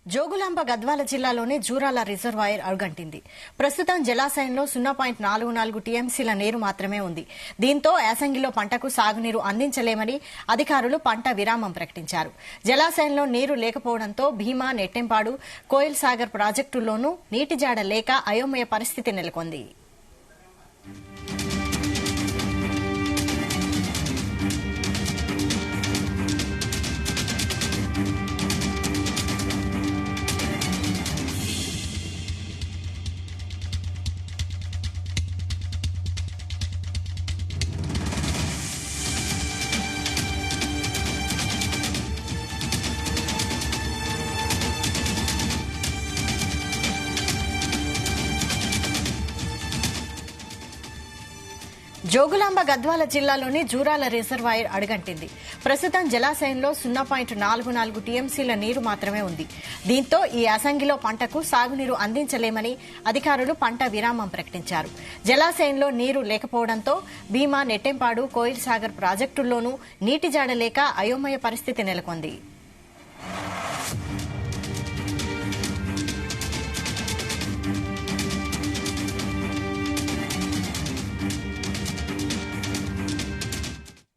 జోగులాంబ గద్వాల జిల్లాలోని జూరాల రిజర్వాయర్ అడుగంటింది. ప్రస్తుతం జలాశయంలో 0.44 టీఎంసీల నీరు మాత్రమే ఉంది. దీంతో యాసంగిలో పంటకు సాగునీరు అందించలేమని అధికారులు పంట విరామం ప్రకటించారు. జలాశయంలో నీరు లేకపోవడంతో భీమా, నెట్టెంపాడు, కోయిల్ సాగర్ ప్రాజెక్టుల్లోనూ నీటి జాడ లేక అయోమయ పరిస్థితి నెలకొంది. జోగులాంబ గద్వాల జిల్లాలోని జూరాల రిజర్వాయర్ అడుగంటింది. ప్రస్తుతం జలాశయంలో 0.44 టీఎంసీల నీరు మాత్రమే ఉంది. దీంతో ఈ యాసంగిలో పంటకు సాగునీరు అందించలేమని అధికారులు పంట విరామం ప్రకటించారు. జలాశయంలో నీరు లేకపోవడంతో భీమా, నెట్టెంపాడు, కోయిల్ సాగర్ ప్రాజెక్టుల్లోనూ నీటి జాడ లేక అయోమయ పరిస్థితి నెలకొంది.